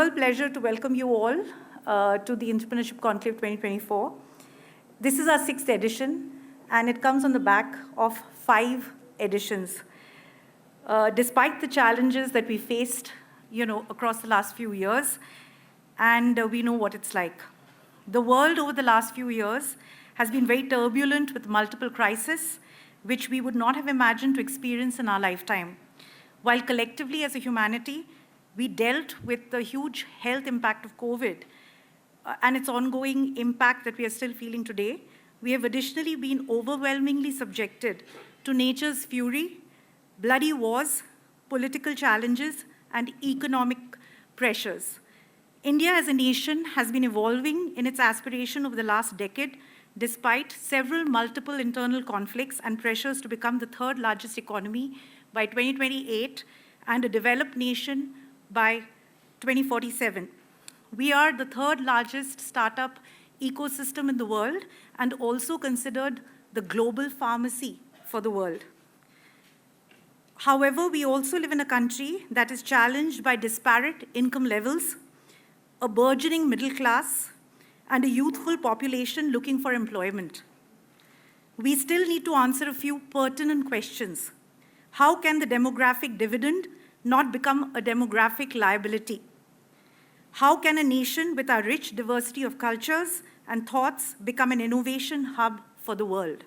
real pleasure to welcome you all to the Entrepreneurship Conclave 2024. This is our 6th edition, and it comes on the back of 5 editions. Despite the challenges that we faced, across the last few years, and we know what it's like. The world over the last few years has been very turbulent with multiple crises, which we would not have imagined to experience in our lifetime. While collectively as a humanity, we dealt with the huge health impact of COVID and its ongoing impact that we are still feeling today, we have additionally been overwhelmingly subjected to nature's fury, bloody wars, political challenges, and economic pressures. India as a nation has been evolving in its aspiration over the last decade, despite several multiple internal conflicts and pressures to become the 3rd largest economy by 2028 and a developed nation by 2047. We are the 3rd largest startup ecosystem in the world and also considered the global pharmacy for the world. However, we also live in a country that is challenged by disparate income levels, a burgeoning middle class, and a youthful population looking for employment. We still need to answer a few pertinent questions. How can the demographic dividend not become a demographic liability? How can a nation with our rich diversity of cultures and thoughts become an innovation hub for the world?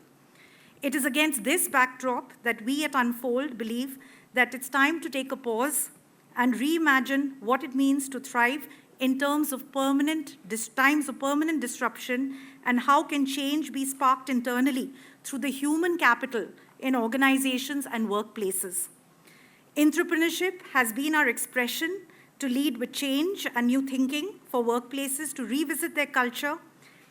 It is against this backdrop that we at Unfold believe that it's time to take a pause and reimagine what it means to thrive in terms of times of permanent disruption, and how can change be sparked internally through the human capital in organizations and workplaces. Entrepreneurship has been our expression to lead with change and new thinking for workplaces to revisit their culture,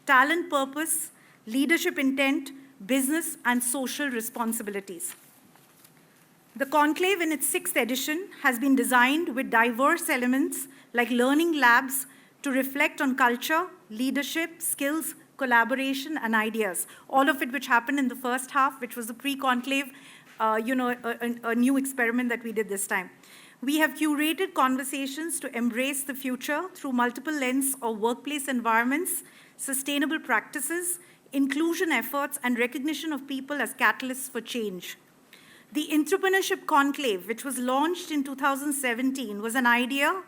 talent purpose, leadership intent, business and social responsibilities. The conclave in its 6th edition has been designed with diverse elements like learning labs to reflect on culture, leadership, skills, collaboration, and ideas, all of it which happened in the first half, which was the pre-conclave, a new experiment that we did this time. We have curated conversations to embrace the future through multiple lenses of workplace environments, sustainable practices, inclusion efforts, and recognition of people as catalysts for change. The Entrepreneurship Conclave, which was launched in 2017, was an idea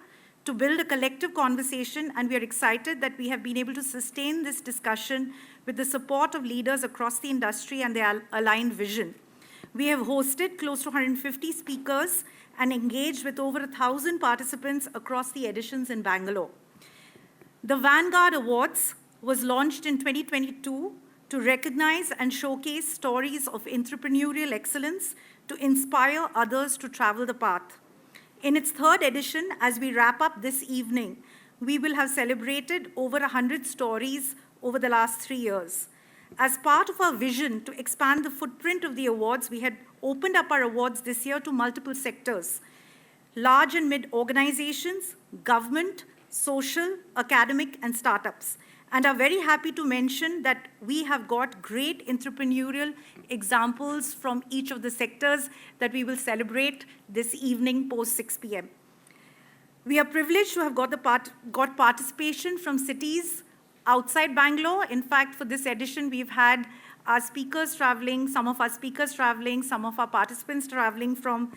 to build a collective conversation, and we are excited that we have been able to sustain this discussion with the support of leaders across the industry and their aligned vision. We have hosted close to 150 speakers and engaged with over 1,000 participants across the editions in Bangalore. The Vanguard Awards was launched in 2022 to recognize and showcase stories of entrepreneurial excellence to inspire others to travel the path. In its 3rd edition, as we wrap up this evening, we will have celebrated over 100 stories over the last 3 years. As part of our vision to expand the footprint of the awards, we had opened up our awards this year to multiple sectors: large and mid organizations, government, social, academic, and startups. And are very happy to mention that we have got great entrepreneurial examples from each of the sectors that we will celebrate this evening post 6 p.m. We are privileged to have got participation from cities outside Bangalore. In fact, for this edition, we've had our speakers traveling, some of our participants traveling from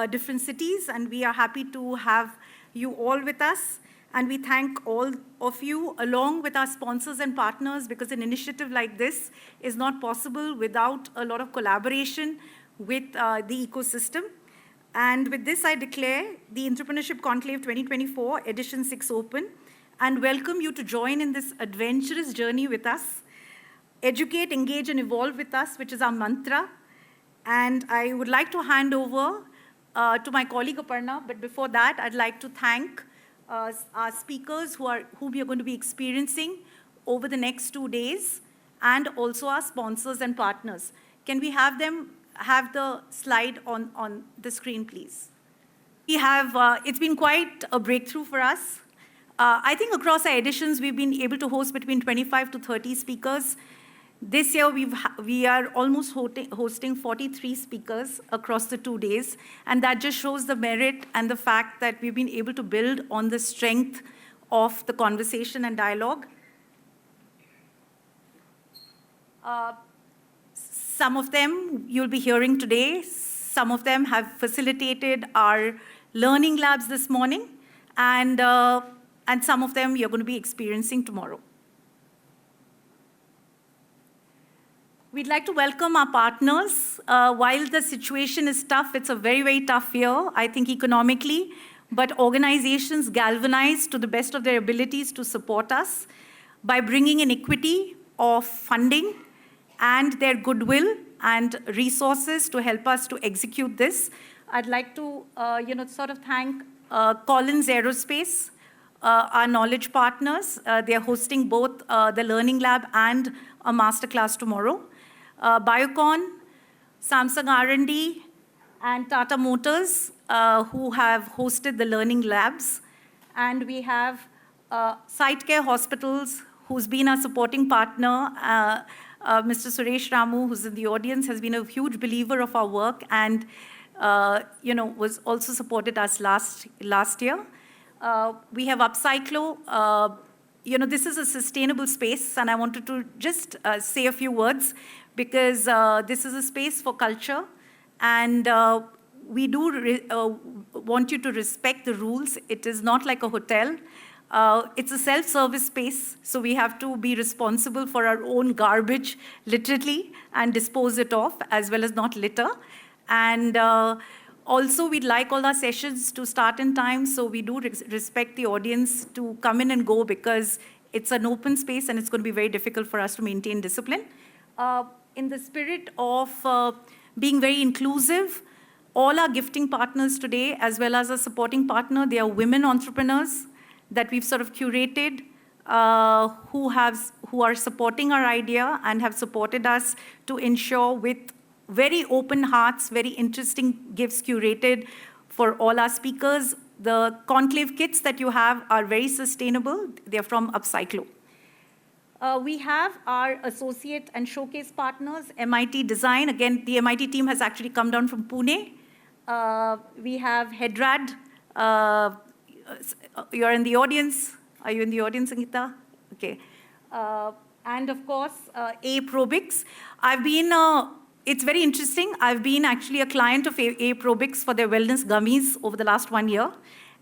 different cities, and we are happy to have you all with us. And we thank all of you, along with our sponsors and partners, because an initiative like this is not possible without a lot of collaboration with the ecosystem. And with this, I declare the Entrepreneurship Conclave 2024, Edition 6 open, and welcome you to join in this adventurous journey with us. Educate, engage, and evolve with us, which is our mantra. And I would like to hand over to my colleague Aparna, but before that, I'd like to thank our speakers whom we are going to be experiencing over the next 2 days, and also our sponsors and partners. Can we have them have the slide on the screen, please? We have, it's been quite a breakthrough for us. I think across our editions, we've been able to host between 25 to 30 speakers. This year, we are almost hosting 43 speakers across the 2 days, and that just shows the merit and the fact that we've been able to build on the strength of the conversation and dialogue. Some of them you'll be hearing today. Some of them have facilitated our learning labs this morning, and some of them you're going to be experiencing tomorrow. We'd like to welcome our partners. While the situation is tough, it's a very, very tough year, I think, economically, but organizations galvanize to the best of their abilities to support us by bringing in equity of funding and their goodwill and resources to help us to execute this. I'd like to sort of thank Collins Aerospace, our knowledge partners. They're hosting both the Learning Lab and a masterclass tomorrow. Biocon, Samsung R&D, and Tata Motors, who have hosted the Learning Labs. And we have SiteCare Hospitals, who's been our supporting partner. Mr. Suresh Ramu, who's in the audience, has been a huge believer of our work and was also supported us last year. We have Upcyclo. This is a sustainable space, and I wanted to just say a few words because this is a space for culture, and we do want you to respect the rules. It is not like a hotel. It's a self-service space, so we have to be responsible for our own garbage, literally, and dispose it off, as well as not litter. And also, we'd like all our sessions to start in time, so we do respect the audience to come in and go because it's an open space and it's going to be very difficult for us to maintain discipline. In the spirit of being very inclusive, all our gifting partners today, as well as our supporting partner, they are women entrepreneurs that we've sort of curated, who are supporting our idea and have supported us to ensure with very open hearts, very interesting gifts curated for all our speakers. The conclave kits that you have are very sustainable. They're from Upcyclo. We have our associate and showcase partners, MIT Design. Again, the MIT team has actually come down from Pune. We have Hedrad. You're in the audience. Are you in the audience, Sangeeta? Okay. And of course, Aprobix. It's very interesting. I've been actually a client of Aprobix for their wellness gummies over the last 1 year.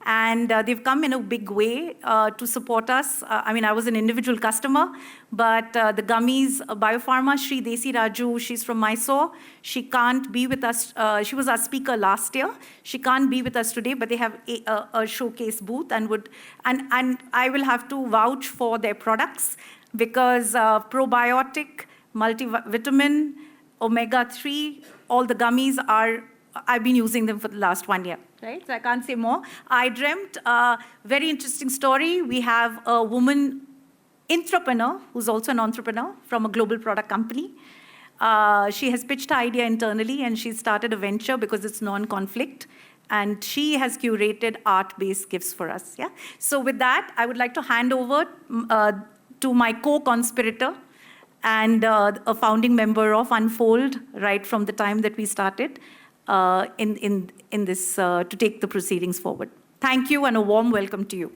And they've come in a big way to support us. I was an individual customer, but the gummies, Biopharma, Sri Desi Raju, she's from Mysore. She can't be with us. She was our speaker last year. She can't be with us today, but they have a showcase booth and I will have to vouch for their products because probiotic, multivitamin, omega-3, all the gummies I've been using them for the last 1 year, right? So I can't say more. I dreamt, very interesting story. We have a woman entrepreneur who's also an entrepreneur from a global product company. She has pitched her idea internally and she started a venture because it's non-conflict. And she has curated art-based gifts for us, yeah? So with that, I would like to hand over to my co-conspirator and a founding member of Unfold right from the time that we started, in this to take the proceedings forward. Thank you and a warm welcome to you.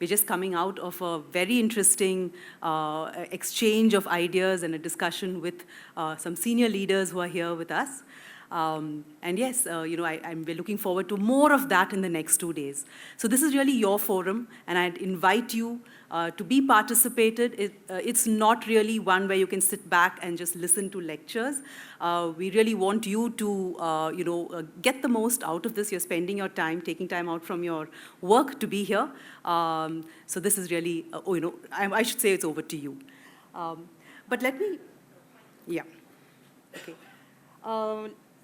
We're just coming out of a very interesting exchange of ideas and a discussion with some senior leaders who are here with us. And yes, we're looking forward to more of that in the next 2 days. So this is really your forum, and I'd invite you to be participated. It's not really one where you can sit back and just listen to lectures. We really want you to, get the most out of this. You're spending your time, taking time out from your work to be here. So this is really, I should say it's over to you. But let me, yeah, okay.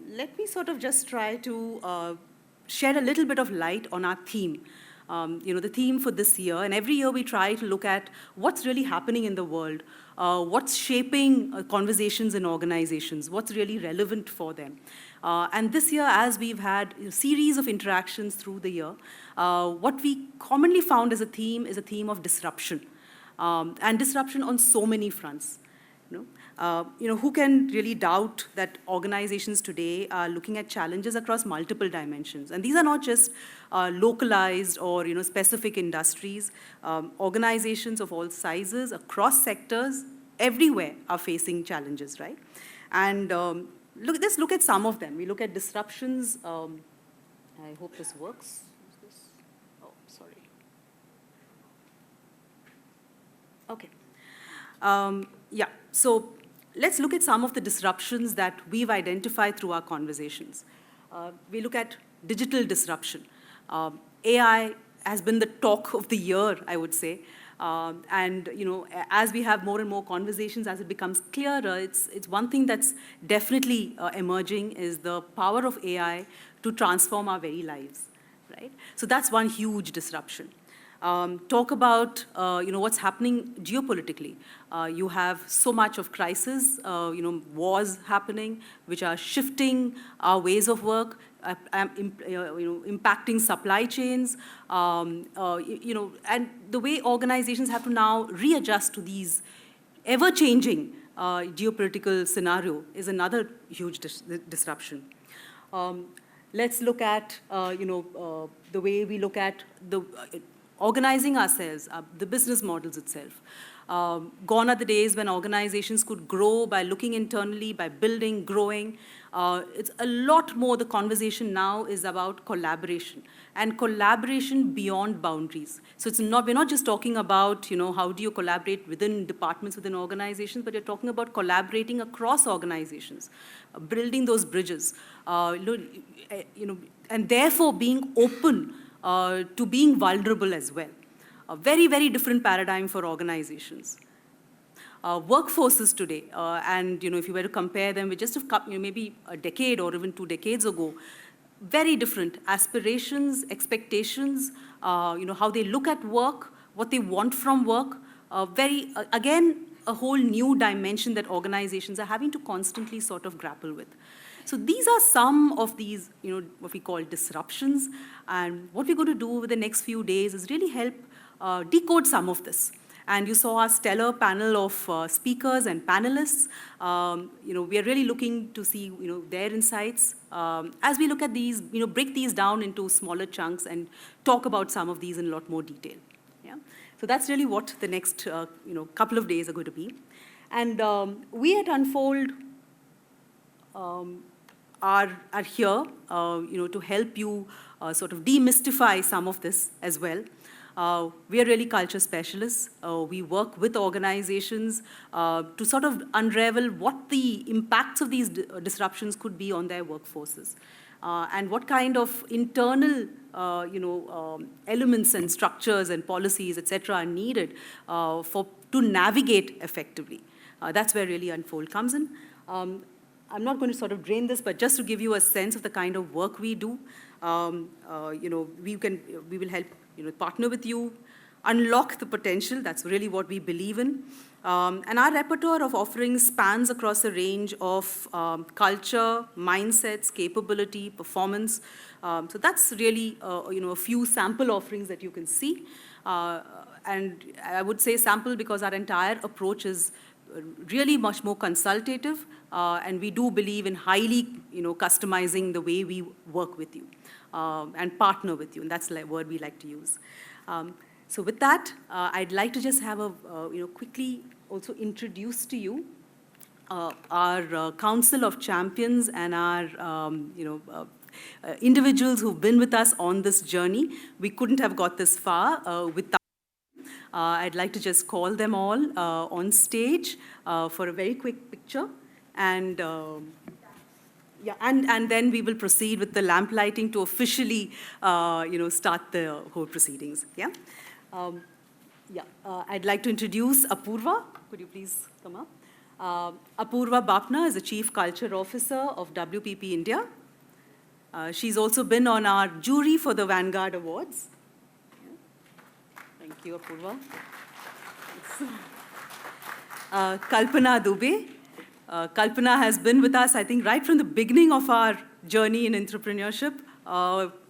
Let me sort of just try to shed a little bit of light on our theme. The theme for this year, and every year we try to look at what's really happening in the world, what's shaping conversations in organizations, what's really relevant for them. And this year, as we've had a series of interactions through the year, what we commonly found as a theme is a theme of disruption. and disruption on so many fronts. Who can really doubt that organizations today are looking at challenges across multiple dimensions? And these are not just localized or specific industries. Organizations of all sizes, across sectors, everywhere are facing challenges, right? And let's look at some of them. We look at disruptions. I hope this works. Oh, sorry. Okay. Yeah, so let's look at some of the disruptions that we've identified through our conversations. We look at digital disruption. AI has been the talk of the year, I would say. And as we have more and more conversations, as it becomes clearer, it's one thing that's definitely emerging is the power of AI to transform our very lives, right? So that's one huge disruption. Talk about what's happening geopolitically. You have so much of crisis, wars happening, which are shifting our ways of work, impacting supply chains, and the way organizations have to now readjust to these ever-changing geopolitical scenario is another huge disruption. Let's look at the way we look at the organizing ourselves, the business models itself. Gone are the days when organizations could grow by looking internally, by building, growing. It's a lot more, the conversation now is about collaboration, and collaboration beyond boundaries. So we're not just talking about, how do you collaborate within departments, within organizations, but you're talking about collaborating across organizations, building those bridges, and therefore being open to being vulnerable as well. A very, very different paradigm for organizations. Workforces today, and if you were to compare them with just maybe a decade or even 2 decades ago, very different aspirations, expectations, how they look at work, what they want from work, again, a whole new dimension that organizations are having to constantly sort of grapple with. So these are some of these, what we call disruptions, and what we're going to do over the next few days is really help decode some of this. And you saw our stellar panel of speakers and panelists. We are really looking to see, their insights. As we look at these, break these down into smaller chunks and talk about some of these in a lot more detail. Yeah? So that's really what the next, couple of days are going to be. And we at Unfold are here, to help you sort of demystify some of this as well. We are really culture specialists. We work with organizations to sort of unravel what the impacts of these disruptions could be on their workforces, and what kind of internal elements and structures and policies, et cetera, are needed to navigate effectively. That's where really Unfold comes in. I'm not going to sort of drain this, but just to give you a sense of the kind of work we do, we will help partner with you, unlock the potential. That's really what we believe in. And our repertoire of offerings spans across a range of culture, mindsets, capability, performance. So that's really a few sample offerings that you can see. And I would say sample because our entire approach is really much more consultative, and we do believe in highly customizing the way we work with you and partner with you, and that's the word we like to use. So with that, I'd like to just have a quickly also introduce to you our Council of Champions and our individuals who've been with us on this journey. We couldn't have got this far without. I'd like to just call them all on stage for a very quick picture, and and then we will proceed with the lamp lighting to officially start the whole proceedings. I'd like to introduce Apurva. Could you please come up? Apurva Bapna is the Chief Culture Officer of WPP India. She's also been on our jury for the Vanguard Awards. Thank you, Apurva. Kalpana Dubey. Kalpana has been with us, I think, right from the beginning of our journey in entrepreneurship,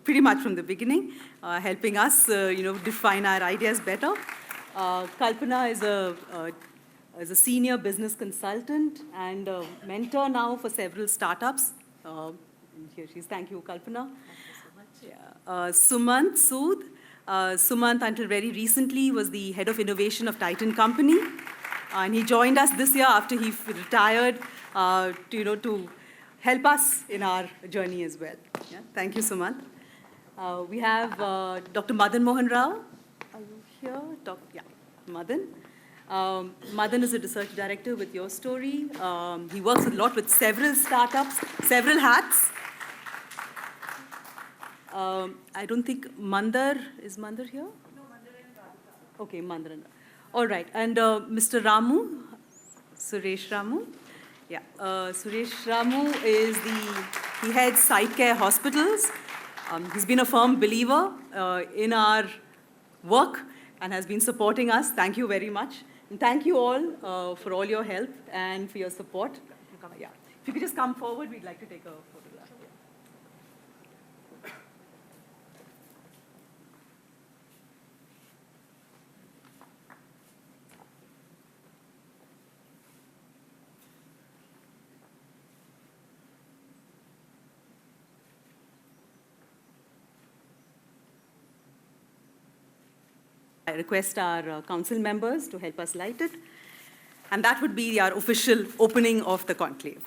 pretty much from the beginning, helping us, define our ideas better. Kalpana is a senior business consultant and a mentor now for several startups. Here she is. Thank you, Kalpana. Thank you so much. Yeah. Sumant Sood. Sumant, until very recently, was the head of innovation of Titan Company. And he joined us this year after he retired to help us in our journey as well. Yeah? Thank you, Sumant. We have Dr. Madan Mohan Rao. Are you here? Yeah, Madan. Madan is a research director with Your Story. He works a lot with several startups, several hats. I don't think is Mandar here? No, Mandar and Radhika. Okay, Mandar and Radhika. All right, and Mr. Ramu, Suresh Ramu. Yeah, Suresh Ramu he heads Site Care Hospitals. He's been a firm believer in our work and has been supporting us. Thank you very much. And thank you all for all your help and for your support. Yeah. If you could just come forward, we'd like to take a photograph. I request our council members to help us light it. And that would be our official opening of the conclave.